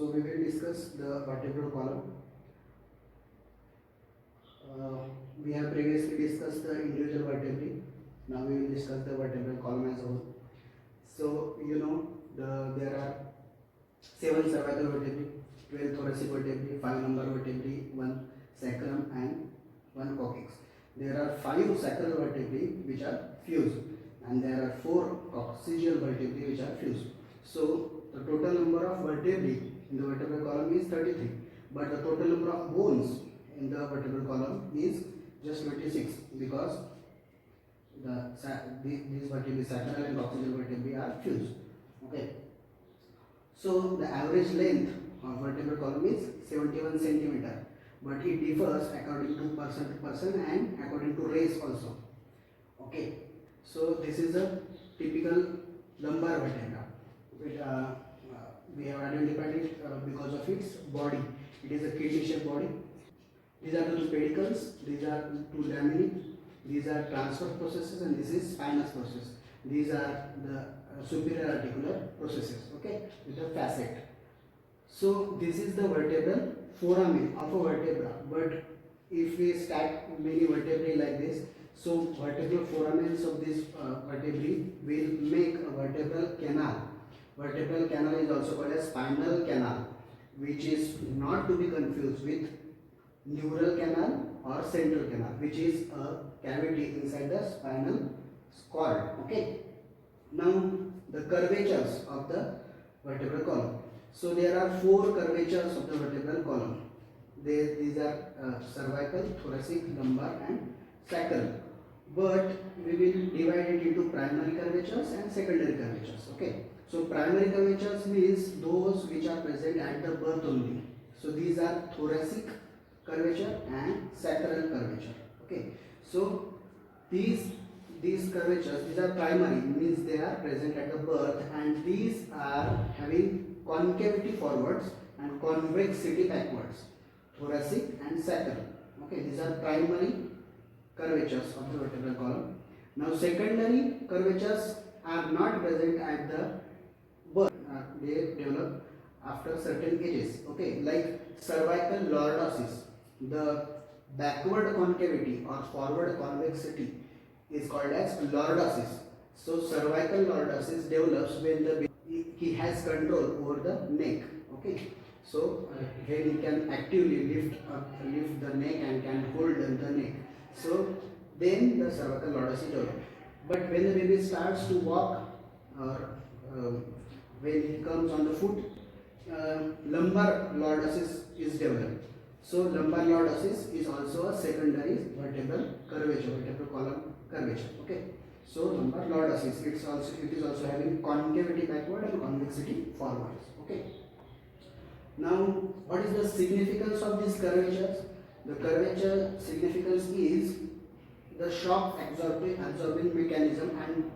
So we will discuss the vertebral column. We have previously discussed the individual vertebrae. Now we will discuss the vertebral column as a whole. So there are 7 cervical vertebrae, 12 thoracic vertebrae, 5 lumbar vertebrae, 1 sacrum and 1 coccyx. There are 5 sacral vertebrae which are fused, and there are 4 coccygeal vertebrae which are fused. So the total number of vertebrae in the vertebral column is 33, but the total number of bones in the vertebral column is just 26, because these vertebrae, sacral and coccygeal vertebrae, are fused. Okay. So the average length of vertebral column is 71 centimeter, but it differs according to person to person and according to race also. Okay. So this is a typical lumbar vertebra. We have identified it because of its body. It is a kidney-shaped body. These are the 2 pedicles, these are 2 laminae, these are transverse processes, and this is spinous process. These are the superior articular processes, okay, with the facet. So this is the vertebral foramen of a vertebra, but if we stack many vertebrae like this, so vertebral foramens of this vertebrae will make a vertebral canal. Vertebral canal is also called as spinal canal, which is not to be confused with neural canal or central canal, which is a cavity inside the spinal cord. Okay. Now the curvatures of the vertebral column. So there are 4 curvatures of the vertebral column. These are cervical, thoracic, lumbar and sacral. But we will divide it into primary curvatures and secondary curvatures. Okay. So primary curvatures means those which are present at the birth only. So these are thoracic curvature and sacral curvature. Okay. So these curvatures, these are primary, means they are present at the birth, and these are having concavity forwards and convexity backwards. Thoracic and sacral. Okay, these are primary curvatures of the vertebral column. Now secondary curvatures are not present at the birth. They develop after certain ages. Okay, like cervical lordosis. The backward concavity or forward convexity is called as lordosis. So cervical lordosis develops when he has control over the neck. Okay. So when he can actively lift the neck and can hold the neck. So then the cervical lordosis develops. But when the baby starts to walk, or when he comes on the foot, lumbar lordosis is developed. So lumbar lordosis is also a secondary vertebral curvature, vertebral column curvature. Okay. So lumbar lordosis, it is also having concavity backward and convexity forwards. Okay. Now, what is the significance of these curvatures? The curvature significance is the shock absorbing mechanism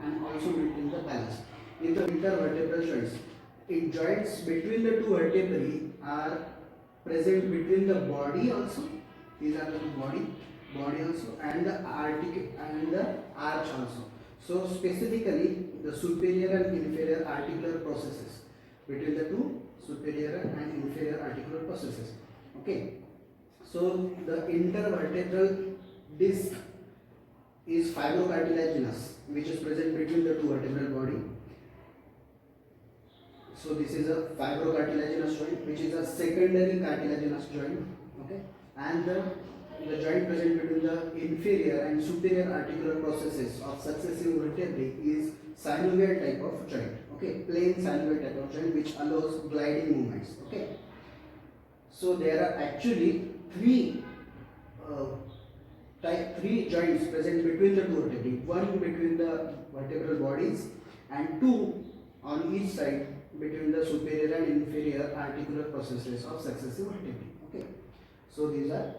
and also maintain the balance in the intervertebral joints. In joints between the 2 vertebrae are present between the body also. These are the body also, and the arch also. So specifically the superior and inferior articular processes between the 2 superior and inferior articular processes. Okay. So the intervertebral disc is fibrocartilaginous, which is present between the 2 vertebral body. So this is a fibrocartilaginous joint, which is a secondary cartilaginous joint. Okay. And the joint present between the inferior and superior articular processes of successive vertebrae is synovial type of joint. Okay, plain synovial type of joint, which allows gliding movements. Okay. So there are actually 3 joints present between the 2 vertebrae. One between the vertebral bodies and 2 on each side between the superior and inferior articular processes of successive vertebrae. Okay. So these are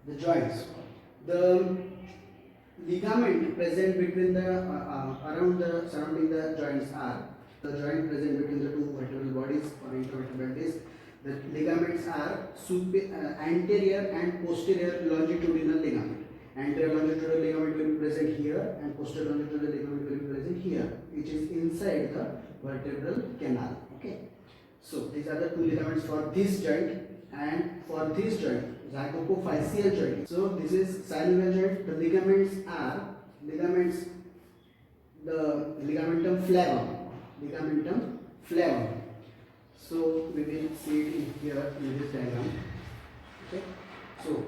the joints. The ligament present between the surrounding the joints are the joint present between the 2 vertebral bodies or intervertebral disc. The ligaments are anterior and posterior longitudinal ligament. Anterior longitudinal ligament will be present here, and posterior longitudinal ligament will be present here, which is inside the vertebral canal. Okay. So these are the two ligaments for this joint and for this joint, zygapophyseal joint. So this is synovial joint. The ligaments are the ligamentum flavum. So we will see it here in this diagram. Okay. So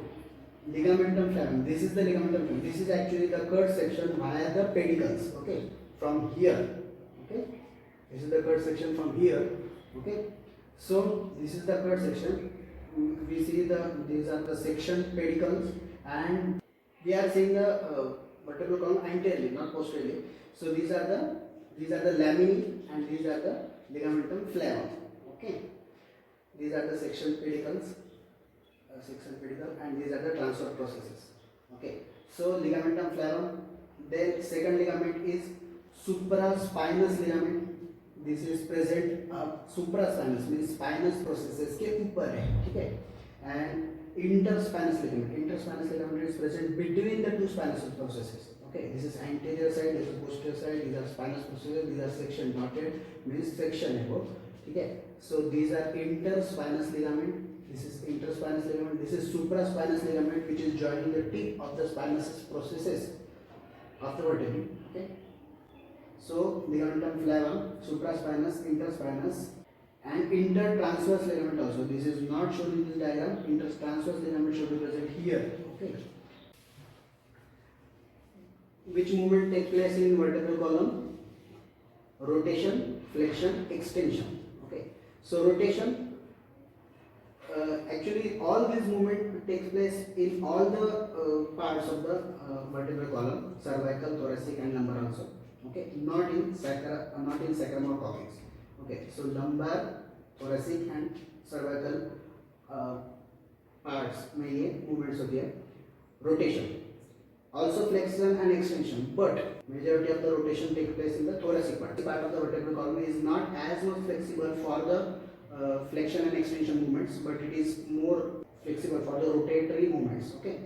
ligamentum flavum. This is the ligamentum flavum. This is actually the cut section via the pedicles. Okay. From here. Okay. This is the cut section from here. Okay. So this is the cut section. We see these are the section pedicles, and we are seeing the vertebral column anteriorly, not posteriorly. So these are the laminae, and these are the ligamentum flavum. Okay. These are the section pedicles, and these are the transfer processes. Okay. So ligamentum flavum. Then second ligament is supraspinous ligament. This is present supraspinous means spinous processes के ऊपर है, ठीक है. And interspinous ligament is present between the two spinous processes. Okay, this is anterior side, this is posterior side. These are spinous processes. These are section dotted means section है वो, ठीक है. So these are interspinous ligament. This is interspinous ligament. This is supraspinous ligament, which is joining the tip of the spinous processes of the vertebrae. Okay. So ligamentum flavum, supraspinous, interspinous, and intertransverse ligament also. This is not shown in this diagram. Intertransverse ligament should be present here. Okay. Which movement takes place in vertebral column? Rotation, flexion, extension. Okay. So rotation. Actually, all this movement takes place in all the parts of the vertebral column: cervical, thoracic, and lumbar also. Okay, not in sacrum or coccyx. Okay, so lumbar, thoracic, and cervical parts में ये movements होती है. Rotation, also flexion and extension, but majority of the rotation takes place in the thoracic part. The part of the vertebral column is not as much flexible for the flexion and extension movements, but it is more flexible for the rotatory movements. Okay.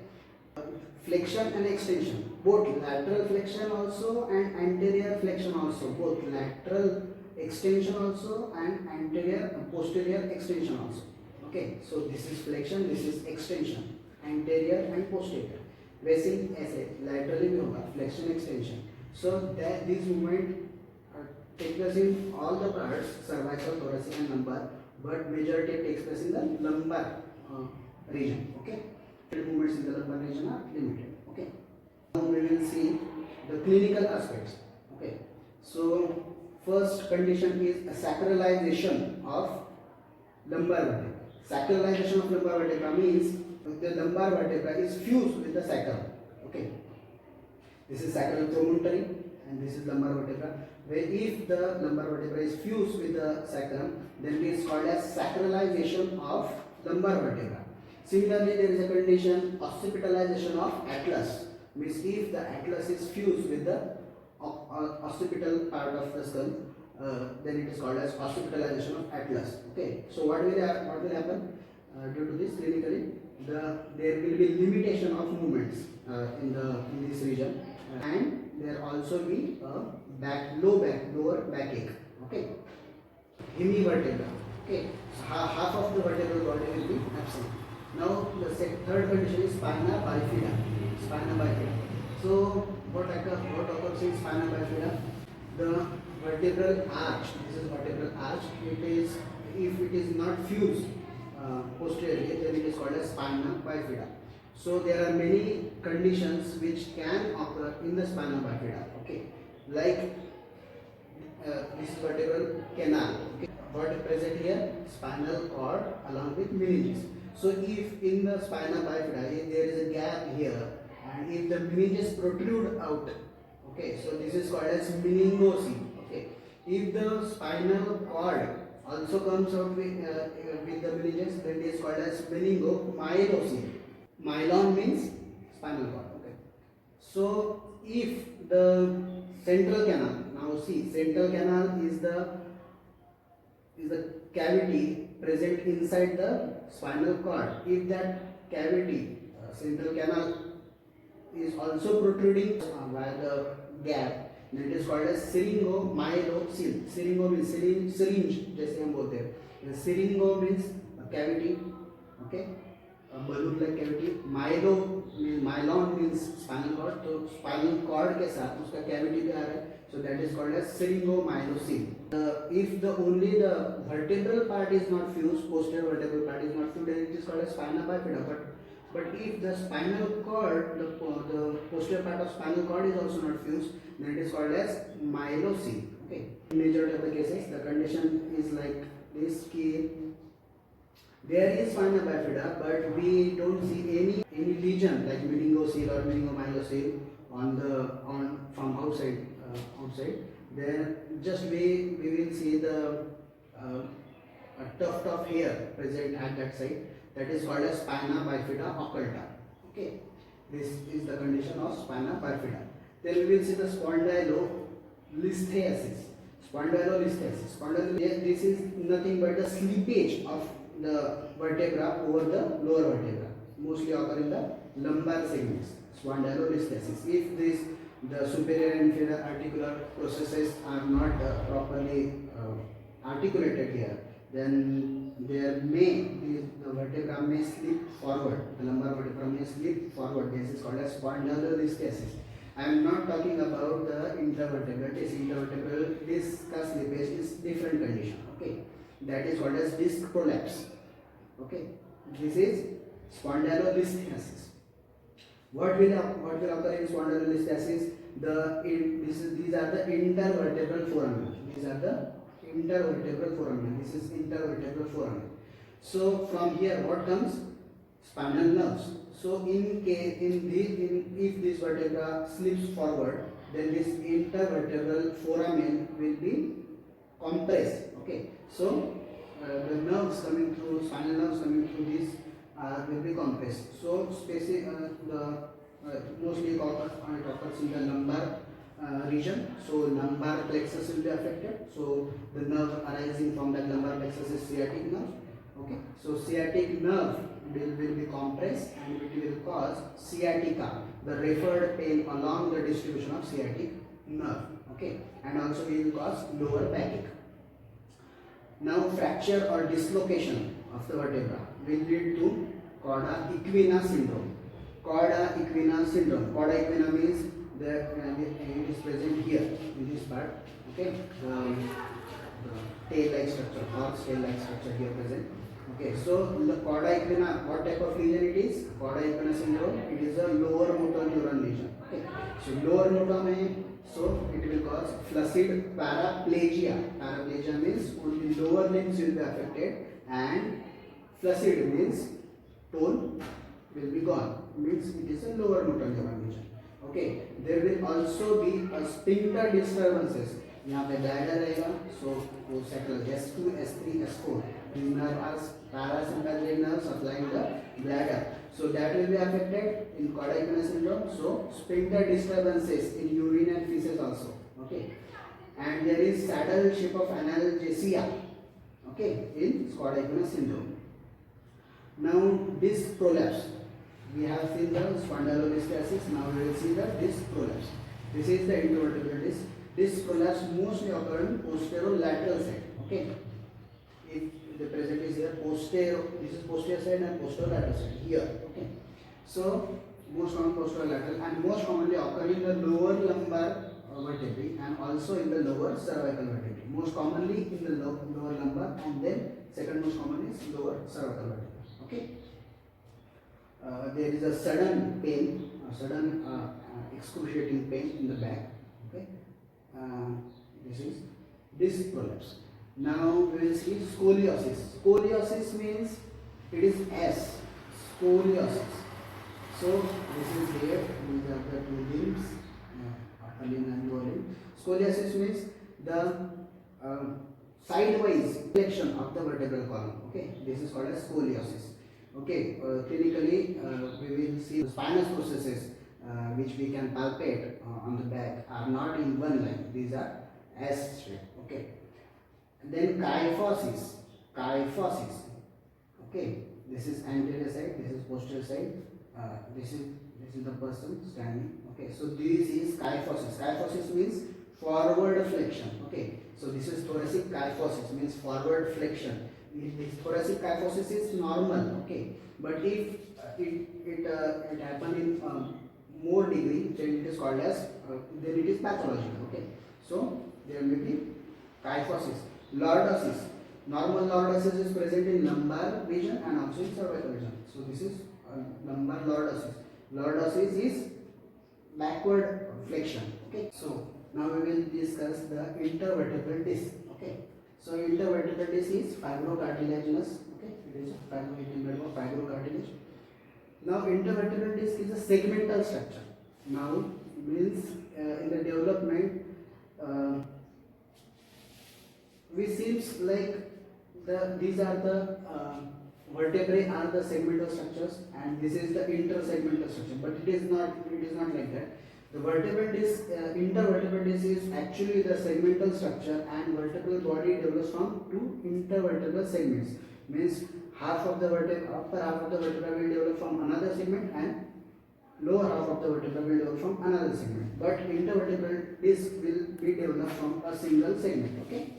Flexion and extension, both lateral flexion also and anterior flexion also, both lateral extension also and posterior extension also. Okay, so this is flexion, this is extension, anterior and posterior. वैसे ऐसे laterally भी होगा flexion extension. So that this movement takes place in all the parts, cervical, thoracic, and lumbar, but majority takes place in the lumbar region. Okay. Movements in the lumbar region are limited. Okay. Now we will see the clinical aspects. Okay. So first condition is a sacralization of lumbar vertebra. Sacralization of lumbar vertebra means the lumbar vertebra is fused with the sacrum. Okay. This is sacral promontory and this is lumbar vertebra. Where if the lumbar vertebra is fused with the sacrum, then it is called as sacralization of lumbar vertebra. Similarly, there is a condition occipitalization of atlas, means if the atlas is fused with the occipital part of the skull, then it is called as occipitalization of atlas. Okay. So what will happen due to this clinically? There will be limitation of movements in this region, and there also be lower backache. Okay. Hemivertebra. Okay. So half of the vertebral body will be absent. Now the third condition is spina bifida. So what occurs in spina bifida? The vertebral arch. This is vertebral arch. If it is not fused posteriorly, then it is called as spina bifida. So there are many conditions which can occur in the spina bifida. Okay, like this is vertebral canal. Okay, what is present here? Spinal cord along with meninges. So if in the spina bifida there is a gap here, and if the meninges protrude out, okay, so this is called as meningocy. Okay, if the spinal cord also comes out with the meninges, then it is called as meningomyelocele. Myelon means spinal cord. Okay, so if the central canal, now see, central canal is the cavity present inside the spinal cord. If that cavity, central canal, is also protruding via the gap, then it is called as syringomyelocele. Syringo means syringe, जैसे हम बोलते हैं. The syringo means a cavity, okay, a balloon-like cavity. Myelon means spinal cord. तो spinal cord के साथ उसका cavity भी आ रहा है. So that is called as syringomyelocele. If the only the vertebral part is not fused, posterior vertebral part is not fused, then it is called as spina bifida. But if the spinal cord, the posterior part of spinal cord is also not fused, then it is called as myelocele. Okay. In majority of the cases, the condition is like this: there is spina bifida, but we don't see any lesion like meningocele or meningomyelocele from outside. Then just we will see the a tuft of hair present at that side. That is called as spina bifida occulta. Okay, this is the condition of spina bifida. Then we will see the spondylolisthesis. This is nothing but the slippage of the vertebra over the lower vertebra. Mostly occur in the lumbar segments. Spondylolisthesis. If the superior and inferior articular processes are not properly articulated here, then the vertebra may slip forward. The lumbar vertebra may slip forward. This is called as spondylolisthesis. I am not talking about the intervertebral. Intervertebral disc slippage is different condition. Okay, that is called as disc prolapse. Okay, this is spondylolisthesis. What will occur in spondylolisthesis? These are the intervertebral foramen. This is intervertebral foramen. So from here, what comes? Spinal nerves. So if this vertebra slips forward, then this intervertebral foramen will be compressed. Okay. So the nerves coming through, spinal nerves coming through this will be compressed. So mostly it occurs in the lumbar region. So lumbar plexus will be affected. So the nerve arising from that lumbar plexus is sciatic nerve. Okay. So sciatic nerve will be compressed and it will cause sciatica, the referred pain along the distribution of sciatic nerve. Okay. And also it will cause lower backache. Now fracture or dislocation of the vertebra will lead to cauda equina syndrome. Cauda equina means that it is present here in this part. Okay, the tail-like structure, horse tail-like structure here present. Okay, so the cauda equina, what type of lesion it is? Cauda equina syndrome. It is a lower motor neuron lesion. Okay, so lower motor so it will cause flaccid paraplegia. Paraplegia means only lower limbs will be affected, and flaccid means tone will be gone. Means it is a lower motor neuron lesion. Okay, there will also be a sphincter disturbances. यहाँ पे bladder रहेगा, so वो settle S2, S3, S4. These nerves are parasympathetic nerves supplying the bladder. So that will be affected in cauda equina syndrome. So sphincter disturbances in urine and feces also. Okay, and there is saddle shape of analgesia. Okay, in cauda equina syndrome. Now disc prolapse. We have seen the spondylolisthesis. Now we will see the disc prolapse. This is the intervertebral disc. Disc prolapse mostly occur in posterolateral side. Okay, if the present is here posterior, this is posterior side and posterolateral side here. Okay, so most common posterolateral and most commonly occur in the lower lumbar vertebrae and also in the lower cervical vertebrae. Most commonly in the lower lumbar, and then second most common is lower cervical vertebrae. Okay. There is a sudden pain, excruciating pain in the back. Okay, this is disc prolapse. Now we will see scoliosis. Scoliosis means it is S. Scoliosis. So this is here. These are the two limbs, upper limb and lower limb. Scoliosis means the sidewise flexion of the vertebral column. Okay, this is called as scoliosis. Okay, clinically we will see the spinous processes which we can palpate on the back are not in one line. These are S shape. Okay, and then kyphosis. Okay, this is anterior side, this is posterior side, this is the person standing. Okay, so this is kyphosis. Kyphosis means forward flexion. Okay, so this is thoracic kyphosis means forward flexion. This thoracic kyphosis is normal, okay, but if it happen in more degree, then it is called as then it is pathological, okay. So there may be kyphosis. Lordosis. Normal lordosis is present in lumbar region and also in cervical region. So this is lumbar lordosis. Lordosis is backward flexion, okay. So now we will discuss the intervertebral disc, okay. So intervertebral disc is fibrocartilaginous, okay. It is made of fibrocartilage. Now intervertebral disc is a segmental structure. Now means in the development we seems like these are the vertebrae are the segmental structures and this is the intersegmental structure, but it is not like that. The vertebral disc, intervertebral disc is actually the segmental structure and vertebral body develops from two intervertebral segments. Means half of the vertebra, upper half of the vertebra will develop from another segment and lower half of the vertebra will develop from another segment. But intervertebral disc will be developed from a single segment, okay.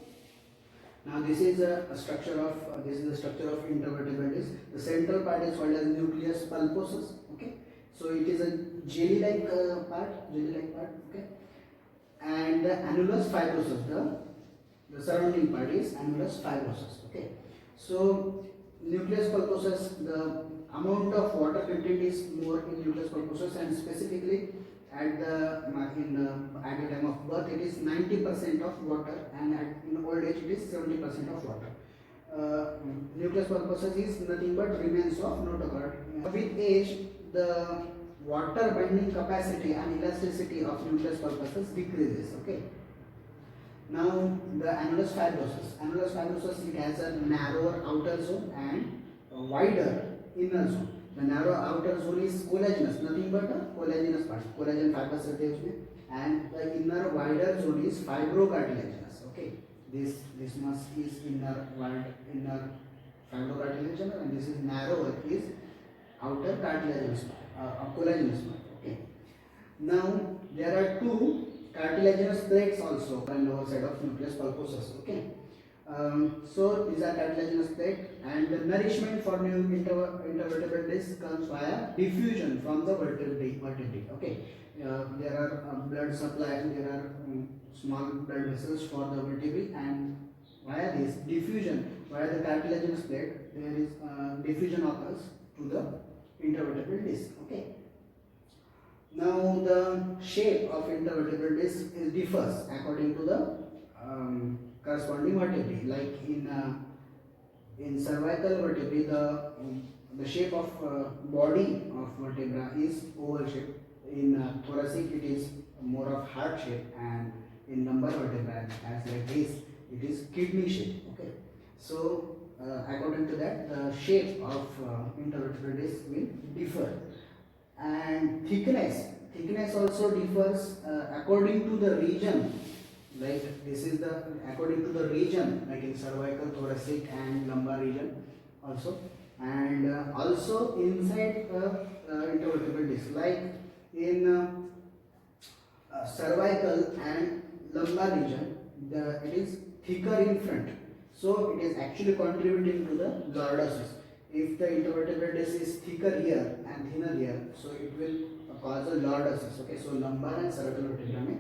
Now this is a structure of intervertebral disc. The central part is called as nucleus pulposus, okay. So it is a jelly-like part, okay. And the annulus fibrosus, the surrounding part is annulus fibrosus, okay. So nucleus pulposus, the amount of water content is more in nucleus pulposus, and specifically at the time of birth it is 90% of water, and in old age it is 70% of water. Nucleus pulposus is nothing but remains of notochord. With age, the water binding capacity and elasticity of nucleus pulposus decreases, okay. Now the annulus fibrosus, it has a narrower outer zone and a wider inner zone. The narrow outer zone is collagenous, nothing but a collagenous part, collagen fibers are there, and the inner wider zone is fibrocartilaginous, okay. This much is inner fibrocartilaginous, and this is narrower is outer cartilaginous part, collagenous part, okay. Now there are two cartilaginous plates also on the lower side of nucleus pulposus, okay. So these are cartilaginous plate, and the nourishment for new intervertebral disc comes via diffusion from the vertebrae, okay. There are blood supply, there are small blood vessels for the vertebrae, and via this diffusion, via the cartilaginous plate, there is diffusion occurs to the intervertebral disc, okay. Now the shape of intervertebral disc differs according to the corresponding vertebrae. Like in cervical vertebrae, the shape of body of vertebra is oval shape. In thoracic, it is more of heart shape, and in lumbar vertebra, as like this, it is kidney shape. Okay. So according to that, the shape of intervertebral disc will differ, and thickness also differs according to the region. Like this is according to the region, like in cervical, thoracic and lumbar region also, and also inside intervertebral disc, like in cervical and lumbar region, it is thicker in front, so it is actually contributing to the lordosis. If the intervertebral disc is thicker here and thinner here, so it will cause a lordosis. Okay, so lumbar and cervical vertebrae,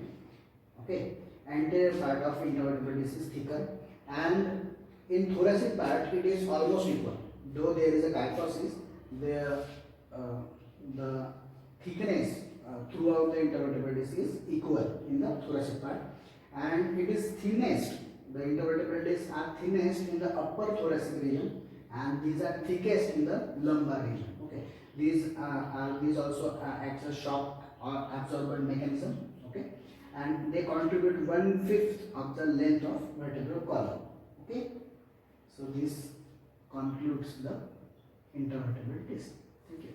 okay, anterior part of intervertebral disc is thicker, and in thoracic part it is almost equal. Though there is a kyphosis, the thickness throughout the intervertebral disc is equal in the thoracic part, and it is thinnest. The intervertebral discs are thinnest in the upper thoracic region, and these are thickest in the lumbar region. Okay, these also acts as shock or absorbent mechanism. Okay, and they contribute 1/5 of the length of vertebral column. Okay, so this concludes the intervertebral disc. Thank you.